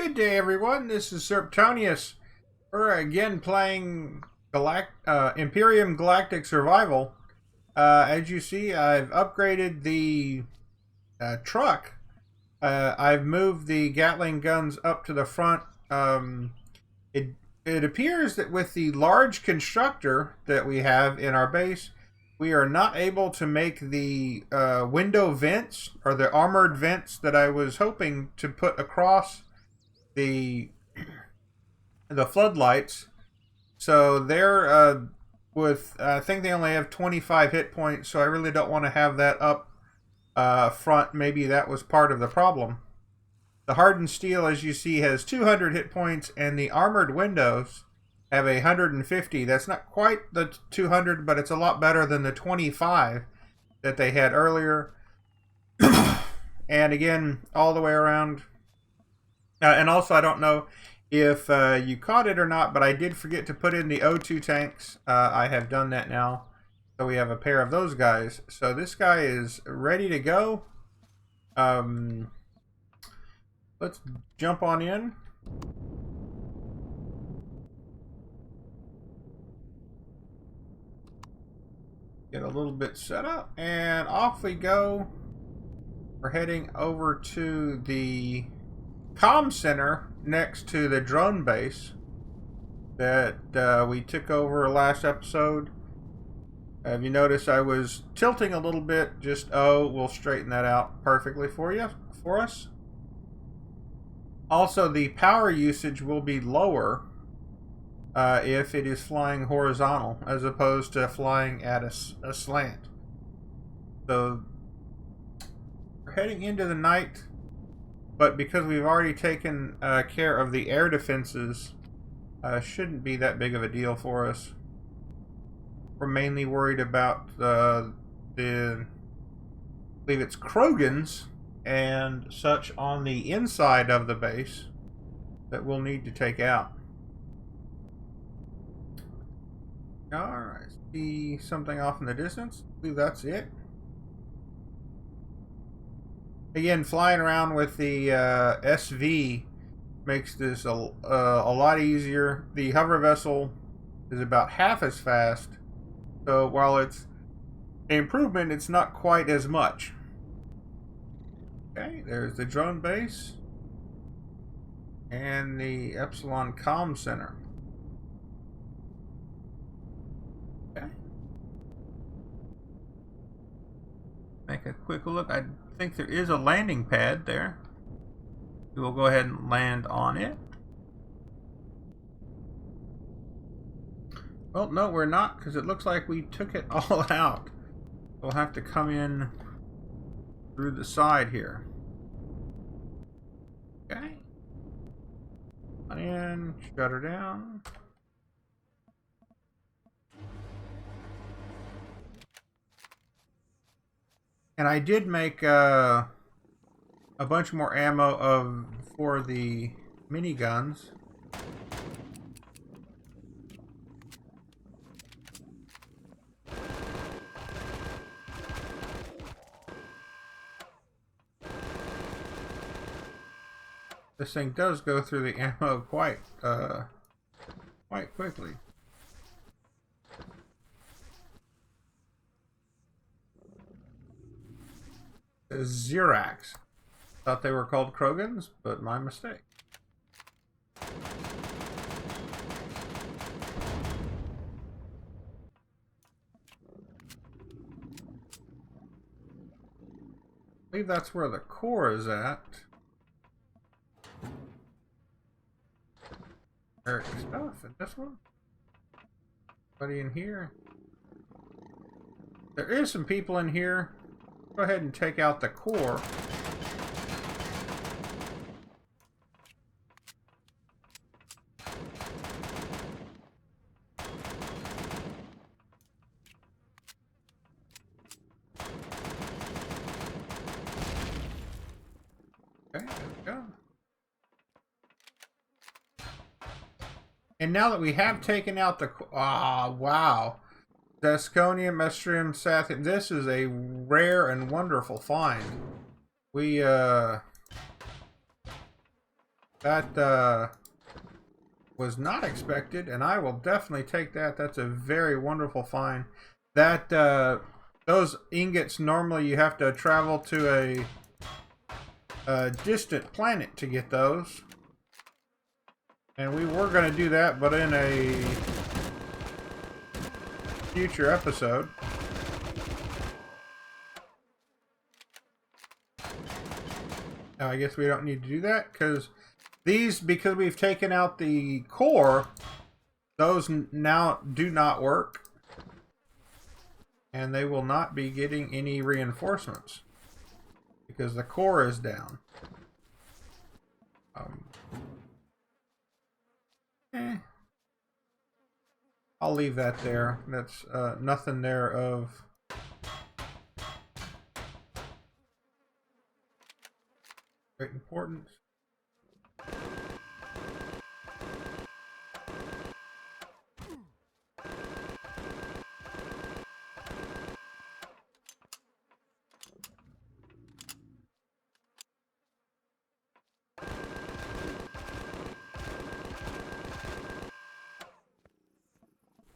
Good day, everyone. This is Serptonius. We're again playing Empyrion Galactic Survival. As you see, I've upgraded the truck. I've moved the Gatling guns up to the front. It appears that with the large constructor that we have in our base, we are not able to make the window vents or the armored vents that I was hoping to put across the floodlights. So they're with I think they only have 25 hit points, so I really don't want to have that up front. Maybe that was part of the problem. The hardened steel, as you see, has 200 hit points, and the armored windows have 150. That's not quite the 200, but it's a lot better than the 25 that they had earlier. And again, all the way around. And also, I don't know if you caught it or not, but I did forget to put in the O2 tanks. I have done that now. So we have a pair of those guys. So this guy is ready to go. Let's jump on in. Get a little bit set up, and off we go. We're heading over to the comm center next to the drone base that we took over last episode. Have you noticed I was tilting a little bit? We'll straighten that out perfectly for us. Also, the power usage will be lower if it is flying horizontal as opposed to flying at a slant. So we're heading into the night, but because we've already taken care of the air defenses, shouldn't be that big of a deal for us. We're mainly worried about I believe it's Krogans and such on the inside of the base that we'll need to take out. Alright, see something off in the distance. I believe that's it. Again, flying around with the SV makes this a lot easier. The hover vessel is about half as fast, so while it's an improvement, it's not quite as much. Okay, there's the drone base and the Epsilon Comm Center. Okay. Make a quick look. I think there is a landing pad there. We'll go ahead and land on it. Well, no, we're not, because it looks like we took it all out. We'll have to come in through the side here. Okay. And shut her down. And I did make a bunch more ammo for the miniguns. This thing does go through the ammo quite quickly. Xerax. Thought they were called Krogans, but my mistake. I believe that's where the core is at. Very stuff in this one. Anybody in here? There is some people in here. Go ahead and take out the core. Okay, there we go. And now that we have taken out the... wow. Zasconium, Mestrium, Sathium. This is a rare and wonderful find. We That was not expected, and I will definitely take that. That's a very wonderful find. That those ingots, normally you have to travel to a distant planet to get those. And we were going to do that, but in a future episode. Now, I guess we don't need to do that, because because we've taken out the core, those now do not work. And they will not be getting any reinforcements, because the core is down. I'll leave that there. That's nothing there of great importance.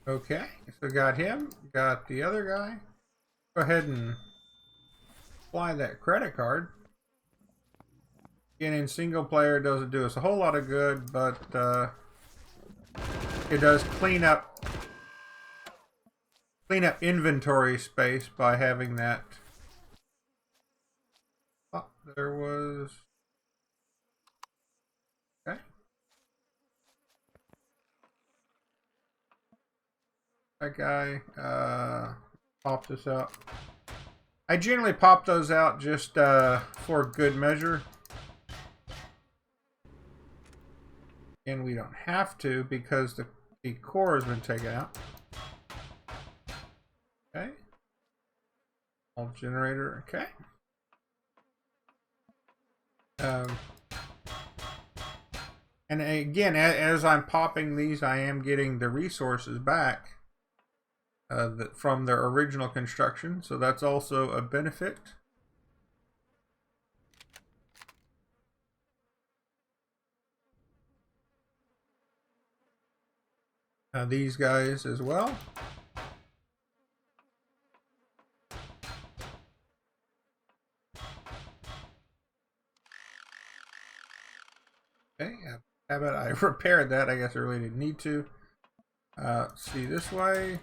Okay, so got him, got the other guy. Go ahead and apply that credit card. Again, in single player, it doesn't do us a whole lot of good, but it does clean up inventory space by having that. Oh, there was. Okay. That guy popped this out. I generally pop those out just for good measure. And we don't have to because the core has been taken out. Okay. All generator, okay. And again, as I'm popping these, I am getting the resources back from their original construction, so that's also a benefit. These guys as well. Okay, how about I repaired that? I guess I really didn't need to. See this way.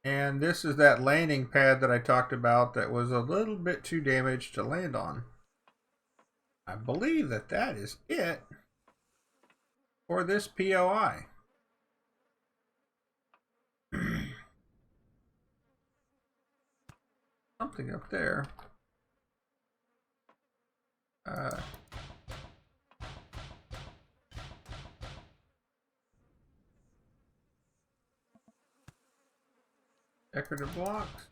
And this is that landing pad that I talked about that was a little bit too damaged to land on. I believe that that is it for this POI. Something up there. Decorative blocks.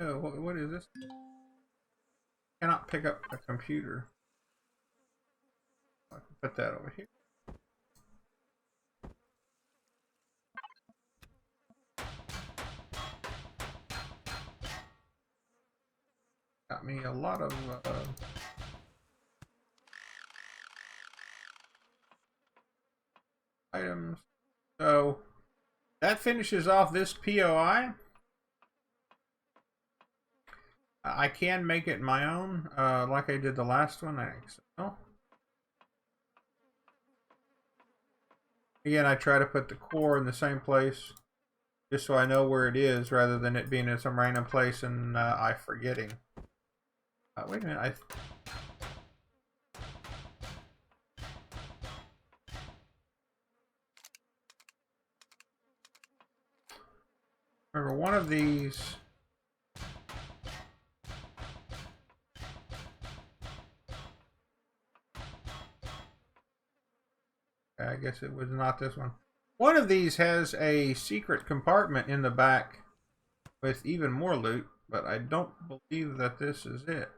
Oh, what is this? Cannot pick up a computer. I can put that over here. Got me a lot of items. So that finishes off this POI. I can make it my own, like I did the last one. I think so. Again, I try to put the core in the same place, just so I know where it is, rather than it being in some random place and I forgetting. Wait a minute. Remember one of these. I guess it was not this one. One of these has a secret compartment in the back with even more loot, but I don't believe that this is it.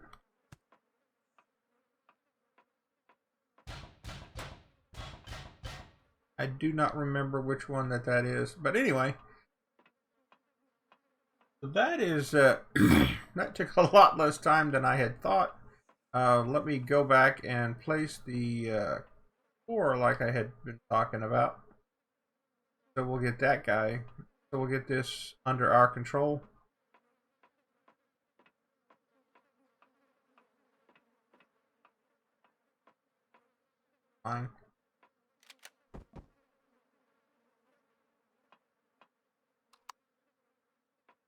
I do not remember which one that is, but anyway. So that is, that took a lot less time than I had thought. Let me go back and place the core like I had been talking about. So we'll get that guy. So we'll get this under our control. Fine.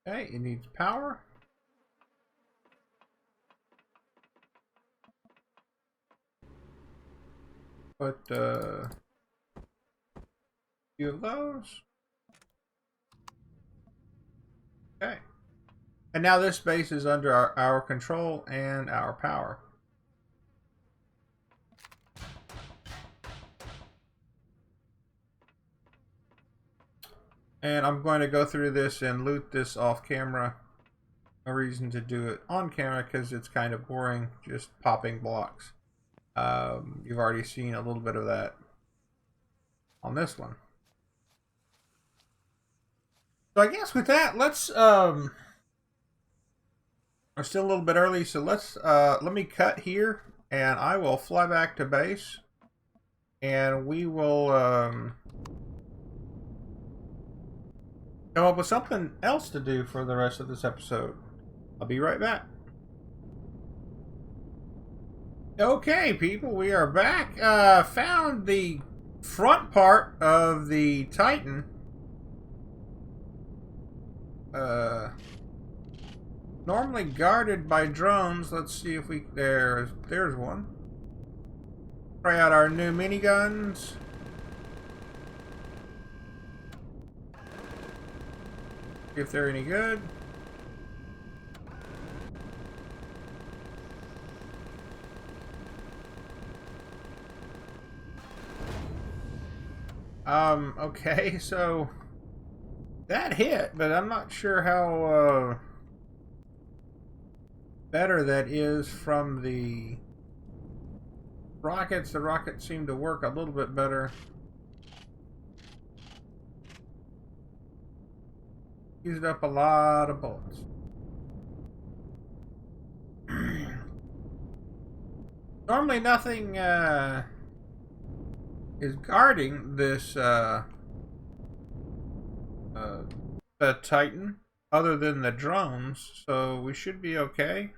Okay, it needs power. Put a few of those. Okay. And now this base is under our control and our power. And I'm going to go through this and loot this off camera. No reason to do it on camera because it's kind of boring just popping blocks. You've already seen a little bit of that on this one. So I guess with that, let's we're still a little bit early, so let's let me cut here and I will fly back to base and we will come up with something else to do for the rest of this episode. I'll be right back. Okay, people, we are back. Found the front part of the Titan. Normally guarded by drones. Let's see if we... There's one. Try out our new miniguns. See if they're any good. Okay, so that hit, but I'm not sure how better that is from the rockets. The rockets seem to work a little bit better. Used up a lot of bullets. Normally nothing is guarding this the Titan other than the drones, so we should be okay.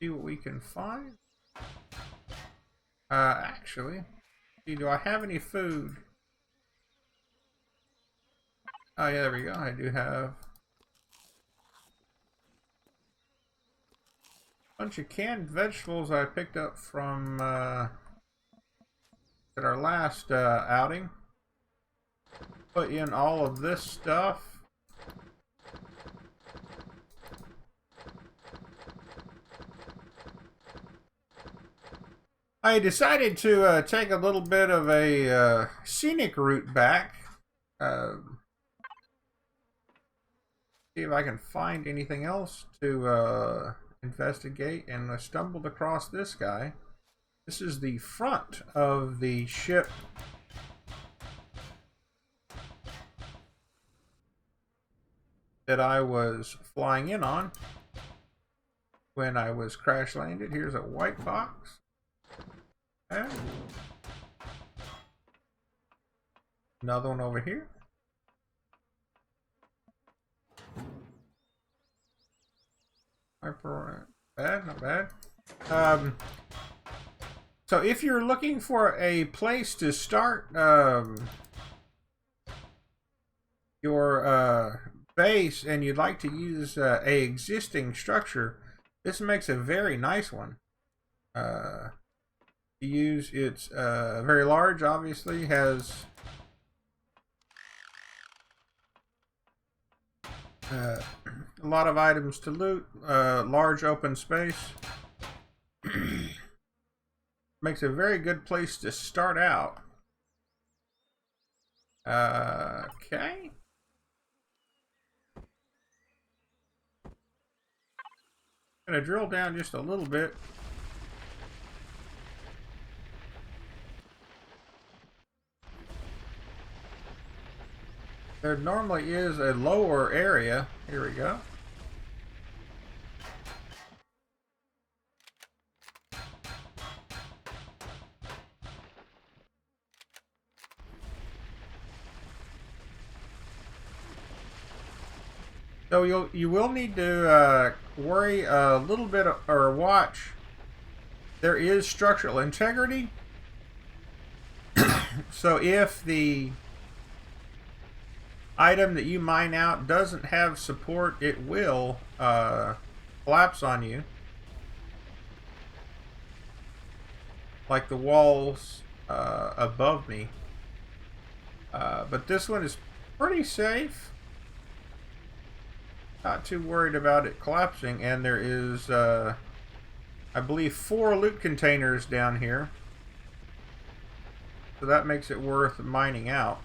See what we can find. Actually, see, do I have any food? Oh yeah, there we go. I do have a bunch of canned vegetables I picked up from at our last outing. Put in all of this stuff. I decided to take a little bit of a scenic route back. See if I can find anything else to investigate, and I stumbled across this guy. This is the front of the ship that I was flying in on when I was crash landed. Here's a white box. Okay. Another one over here. Bad, not bad. So if you're looking for a place to start your base and you'd like to use a existing structure, this makes a very nice one to use. It's very large, obviously, has a lot of items to loot, large open space. Makes a very good place to start out. Okay. Gonna drill down just a little bit. There normally is a lower area. Here we go. So you will need to worry a little bit or watch. There is structural integrity. So if the item that you mine out doesn't have support, it will collapse on you. Like the walls above me. But this one is pretty safe. Not too worried about it collapsing, and there is, I believe, 4 loot containers down here. So that makes it worth mining out.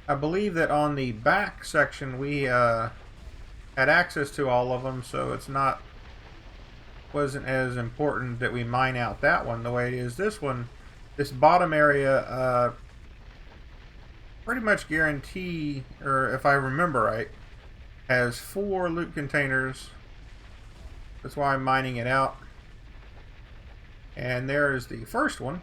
I believe that on the back section we had access to all of them, so wasn't as important that we mine out that one the way it is this one. This bottom area pretty much guarantee, or if I remember right, has 4 loot containers. That's why I'm mining it out. And there is the first one.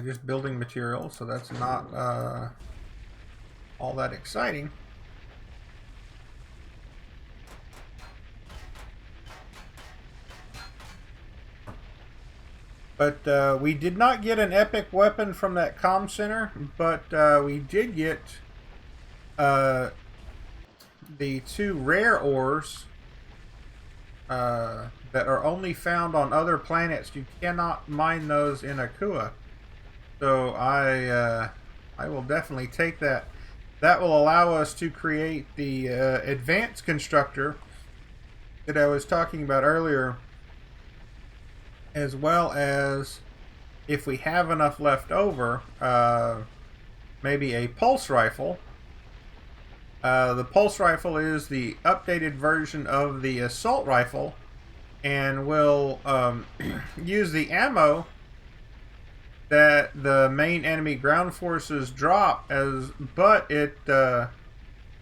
Just building materials, so that's not all that exciting. But we did not get an epic weapon from that comm center, but we did get the 2 rare ores that are only found on other planets. You cannot mine those in Akua. So I will definitely take that. That will allow us to create the advanced constructor that I was talking about earlier, as well as, if we have enough left over, maybe a pulse rifle. The pulse rifle is the updated version of the assault rifle, and will use the ammo that the main enemy ground forces drop, but it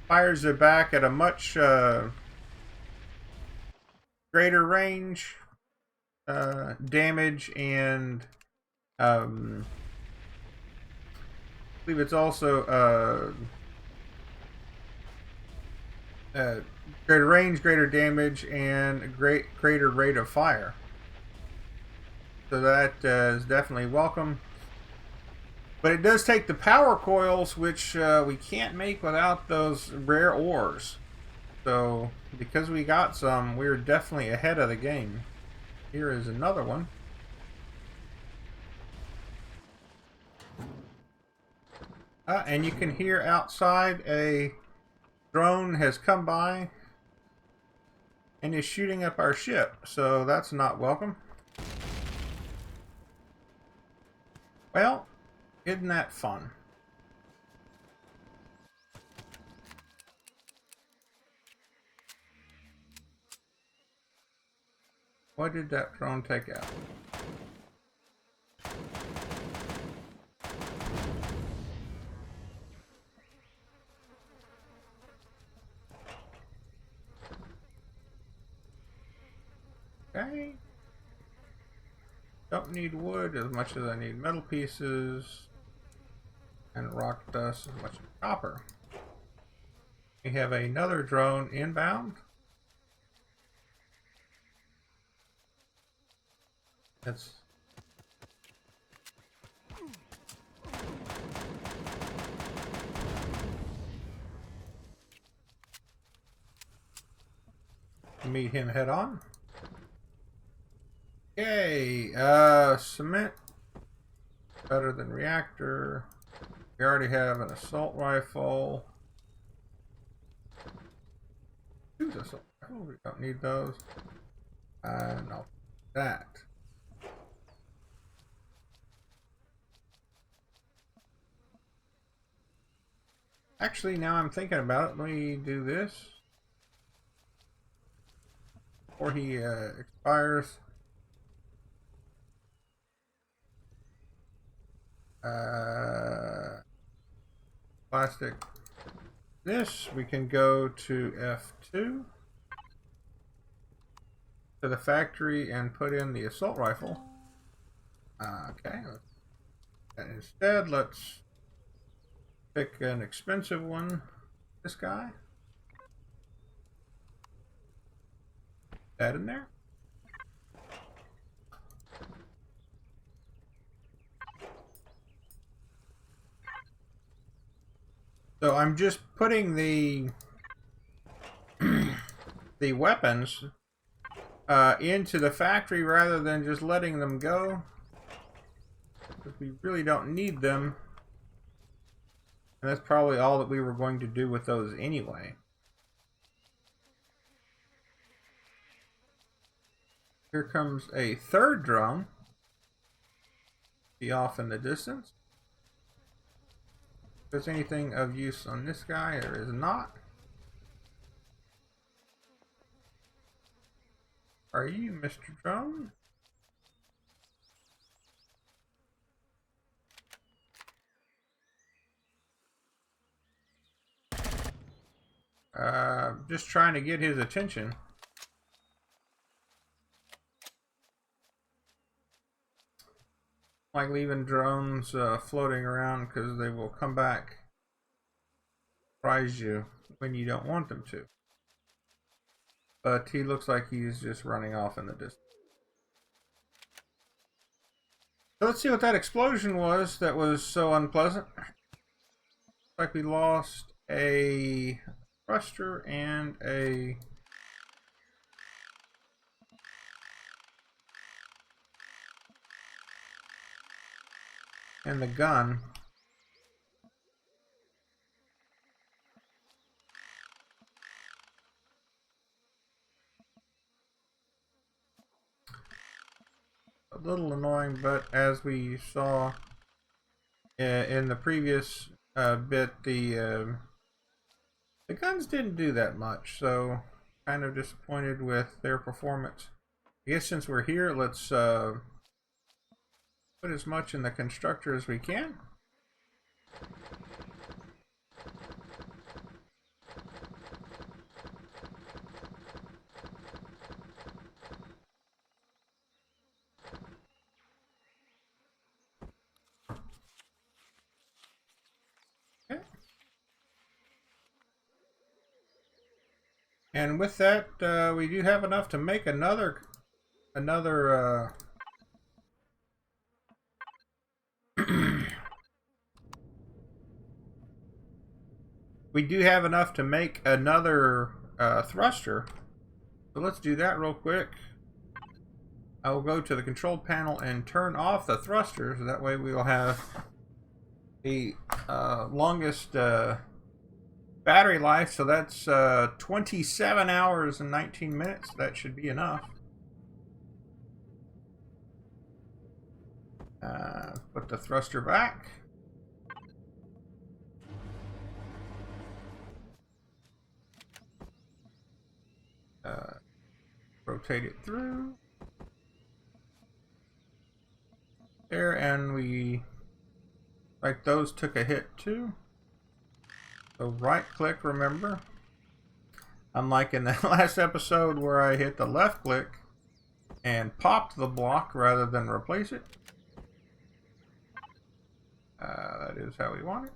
fires it back at a much greater range, damage, and I believe it's also greater range, greater damage, and greater rate of fire. So that is definitely welcome. But it does take the power coils, which we can't make without those rare ores. So because we got some, we're definitely ahead of the game. Here is another one. And you can hear outside a drone has come by and is shooting up our ship. So that's not welcome. Well, isn't that fun? What did that drone take out? Okay. Don't need wood as much as I need metal pieces, and rock dust as much as copper. We have another drone inbound. Let's meet him head on. Okay, cement, better than reactor. We already have an assault rifle. Use assault rifle. We don't need those. No, that. Actually, now I'm thinking about it. Let me do this. before he expires. Plastic. This we can go to F2 to the factory and put in the assault rifle. Okay. And instead, let's pick an expensive one. This guy. That in there. So I'm just putting the the weapons into the factory rather than just letting them go, because we really don't need them, and that's probably all that we were going to do with those anyway. Here comes a third drone. Be off in the distance. If there's anything of use on this guy, there is not. Are you Mr. Drone? Just trying to get his attention. Like leaving drones floating around, because they will come back, surprise you when you don't want them to. But he looks like he's just running off in the distance. So let's see what that explosion was that was so unpleasant. Looks like we lost a thruster and a the gun. A little annoying, but as we saw in the previous bit, the guns didn't do that much, so kind of disappointed with their performance. I guess since we're here, let's put as much in the constructor as we can. Okay. And with that, we do have enough to make another we do have enough to make another thruster. So let's do that real quick. I will go to the control panel and turn off the thrusters. So that way we will have the longest battery life. So that's 27 hours and 19 minutes. That should be enough. Put the thruster back. Rotate it through there, and we, like, those took a hit too. So right click, remember, unlike in the last episode where I hit the left click and popped the block rather than replace it. That is how we want it.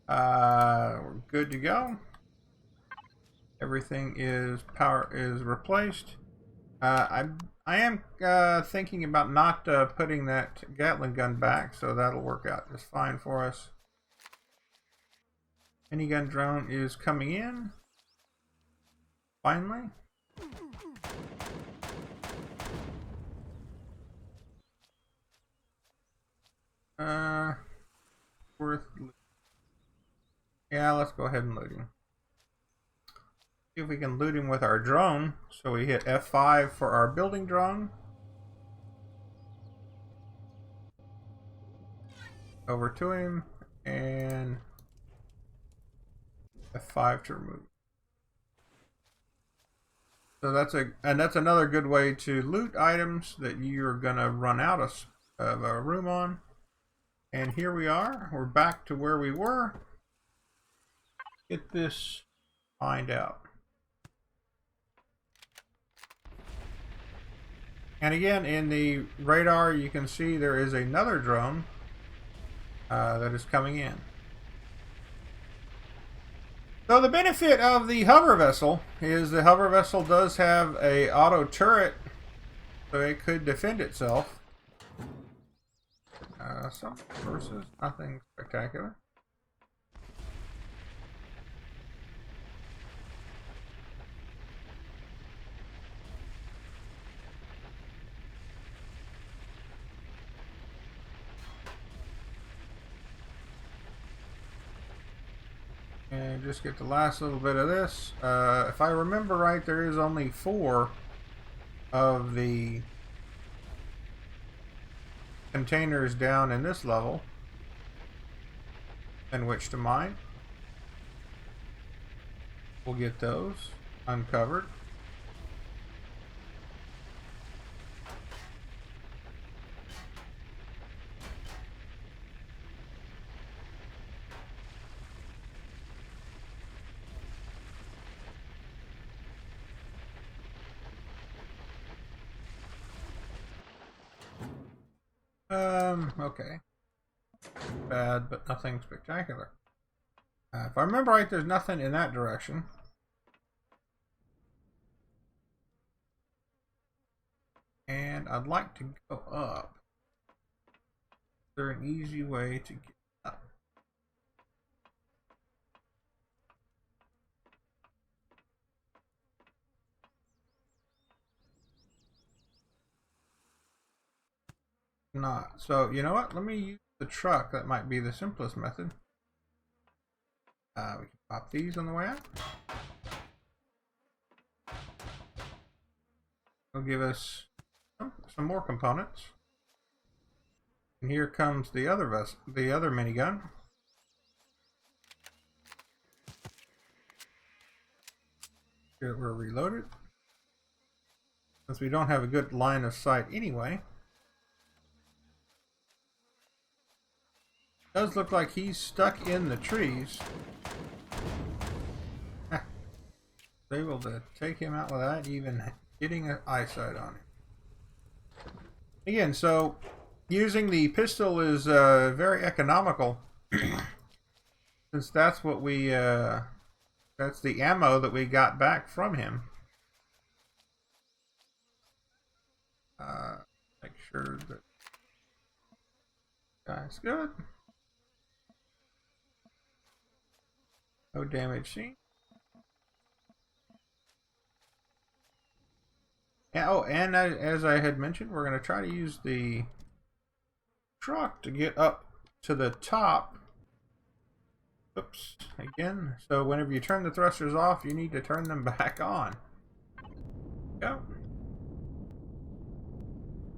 We're good to go. Everything is replaced. I am thinking about not putting that Gatling gun back, so that'll work out just fine for us. Minigun drone is coming in. Finally. Yeah, let's go ahead and loot him. See if we can loot him with our drone. So we hit F5 for our building drone. Over to him, and F5 to remove. So that's another good way to loot items that you're gonna run out of room on. And here we are. We're back to where we were. Get this find out. And again, in the radar, you can see there is another drone that is coming in. So the benefit of the hover vessel is the hover vessel does have a auto turret, so it could defend itself. Some versus nothing spectacular. And just get the last little bit of this. If I remember right, there is only 4 of the containers down in this level in which to mine. We'll get those uncovered. Okay. Bad, but nothing spectacular. If I remember right, there's nothing in that direction. And I'd like to go up. Is there an easy way to get up? Not. So, you know what? Let me use the truck. That might be the simplest method. We can pop these on the way out. It'll give us some more components. And here comes the other vessel, the other minigun. Here we're reloaded. Since we don't have a good line of sight anyway. Does look like he's stuck in the trees. Able to take him out without even getting an eyesight on him. Again, so using the pistol is very economical, since that's what we that's the ammo that we got back from him. Make sure that guy's good. No damage seen. Oh, and as I had mentioned, we're going to try to use the truck to get up to the top. Oops, again. So whenever you turn the thrusters off, you need to turn them back on. Go.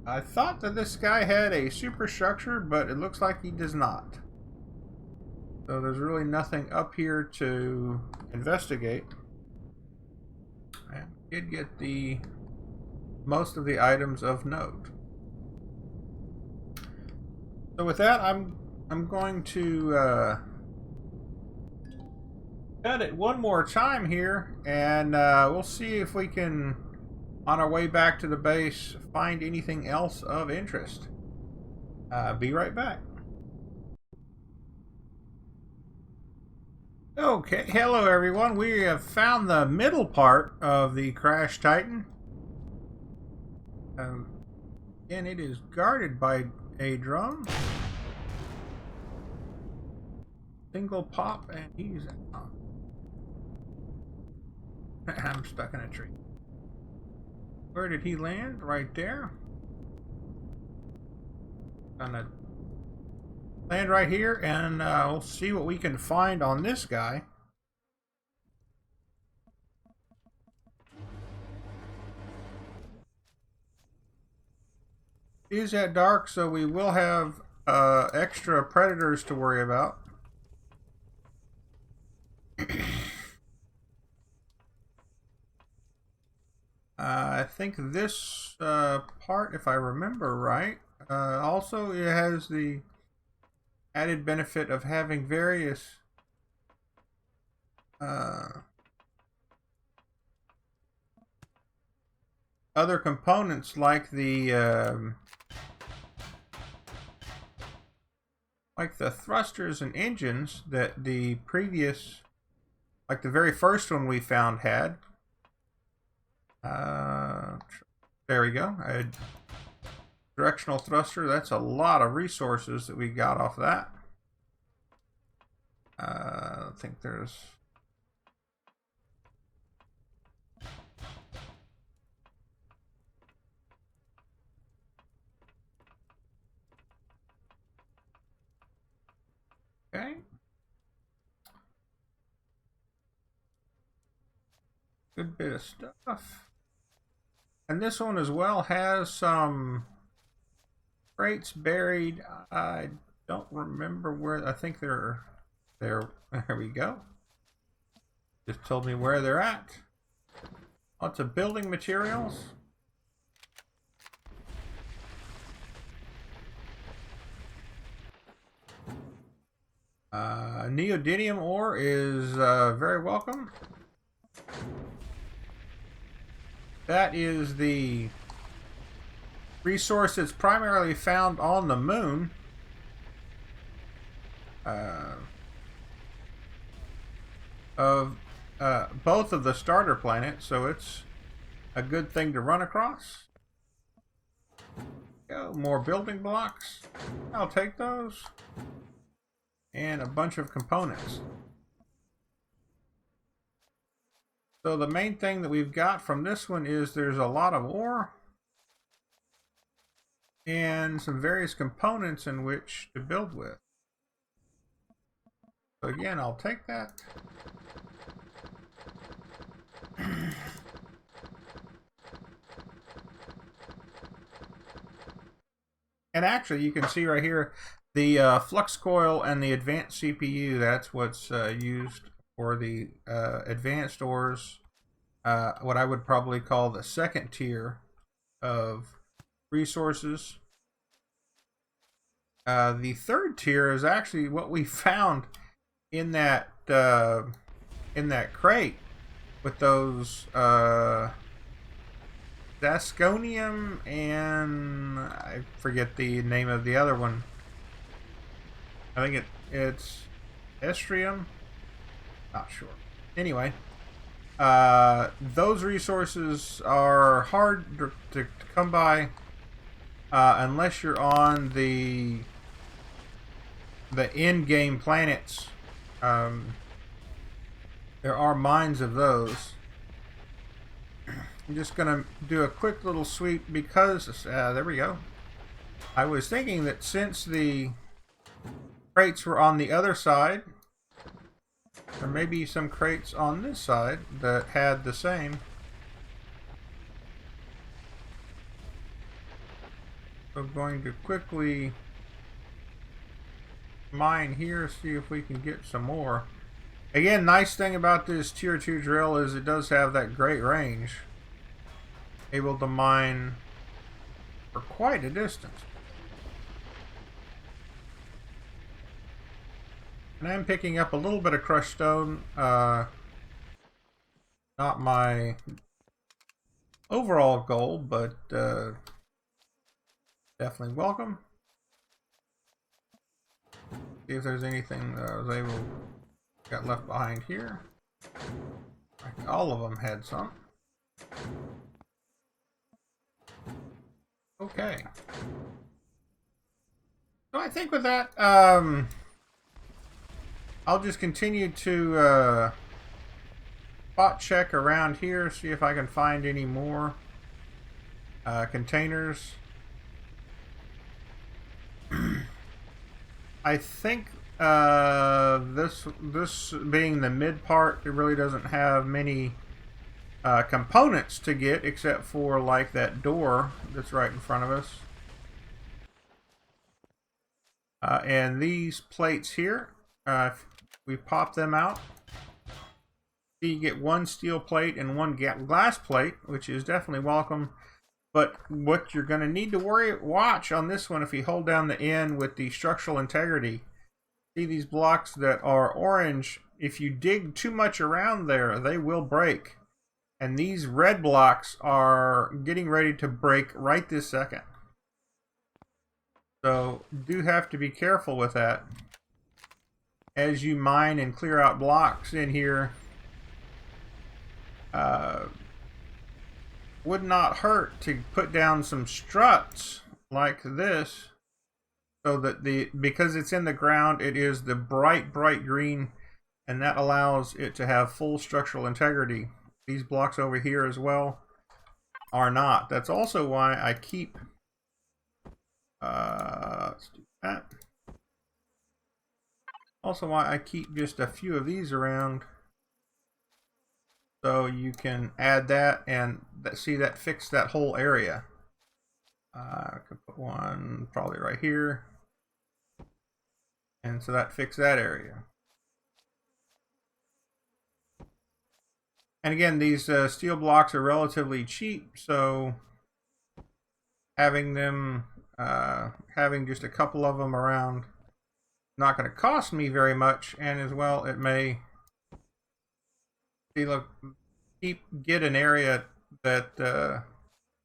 I thought that this guy had a superstructure, but it looks like he does not. So there's really nothing up here to investigate. I did get the most of the items of note. So with that, I'm going to cut it one more time here, and we'll see if we can, on our way back to the base, find anything else of interest. Be right back. Okay, hello everyone. We have found the middle part of the Crash Titan. Again, it is guarded by a drone. Single pop, and he's out. I'm stuck in a tree. Where did he land? Right there. Gonna land right here, and we'll see what we can find on this guy. It is at dark, so we will have extra predators to worry about. I think this part, if I remember right, also it has the added benefit of having various other components like the thrusters and engines that the previous, like the very first one we found had. There we go. A directional thruster. That's a lot of resources that we got off that. I think there's... Okay. Good bit of stuff. And this one as well has some crates buried. I don't remember where. I think they're there. There we go. Just told me where they're at. Lots of building materials. Neodymium ore is very welcome. That is the resource that's primarily found on the moon. Of both of the starter planets, so it's a good thing to run across. Go, more building blocks. I'll take those. And a bunch of components. So the main thing that we've got from this one is there's a lot of ore and some various components in which to build with. So again, I'll take that. And actually, you can see right here, the flux coil and the advanced CPU, that's what's used for the advanced ores, what I would probably call the second tier of resources. The third tier is actually what we found in that crate with those Dasconium and I forget the name of the other one. I think it's Estrium. Not sure. Anyway, those resources are hard to come by unless you're on the in-game planets. There are mines of those. I'm just gonna do a quick little sweep because there we go. I was thinking that since the crates were on the other side, there may be some crates on this side that had the same. So I'm going to quickly mine here, see if we can get some more. Again, nice thing about this tier 2 drill is it does have that great range. Able to mine for quite a distance. And I'm picking up a little bit of crushed stone. Not my overall goal, but definitely welcome. See if there's anything that I was able got left behind here. All of them had some. Okay. So I think with that, I'll just continue to spot check around here, see if I can find any more containers. I think this being the mid part, it really doesn't have many components to get except for like that door that's right in front of us. And these plates here, if we pop them out, So you get one steel plate and one glass plate, which is definitely welcome. But what you're going to need to watch on this one, if you hold down the N with the structural integrity, see these blocks that are orange, if you dig too much around there, they will break. And these red blocks are getting ready to break right this second. So do have to be careful with that as you mine and clear out blocks in here. Would not hurt to put down some struts like this, so that because it's in the ground, it is the bright green, and that allows it to have full structural integrity. These blocks over here as well are not. That's also why I keep let's do that. Also why I keep just a few of these around, so you can add that and see that fix that whole area. I could put one probably right here, and so that fixed that area. And again, these steel blocks are relatively cheap, so having them, having just a couple of them around, not going to cost me very much, and as well, it may get an area that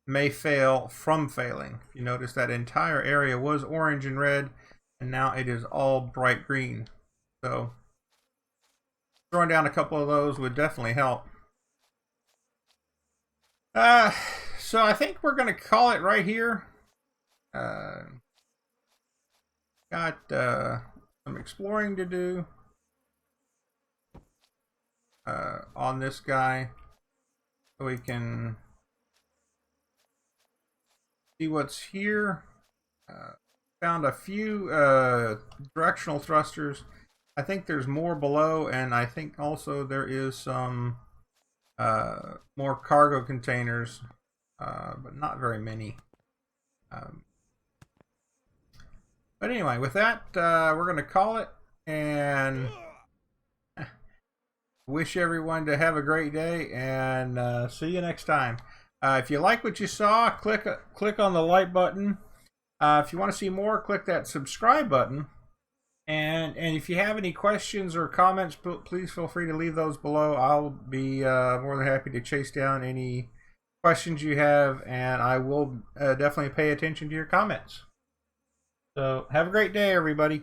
may fail from failing. If you notice, that entire area was orange and red, and now it is all bright green. So throwing down a couple of those would definitely help. So I think we're going to call it right here. Got some exploring to do on this guy, so we can see what's here. Found a few directional thrusters. I think there's more below, and I think also there is some more cargo containers, but not very many. But anyway, with that, we're going to call it, and wish everyone to have a great day, and see you next time. If you like what you saw, click on the like button. If you want to see more, click that subscribe button. And if you have any questions or comments, please feel free to leave those below. I'll be more than happy to chase down any questions you have, and I will definitely pay attention to your comments. So have a great day, everybody.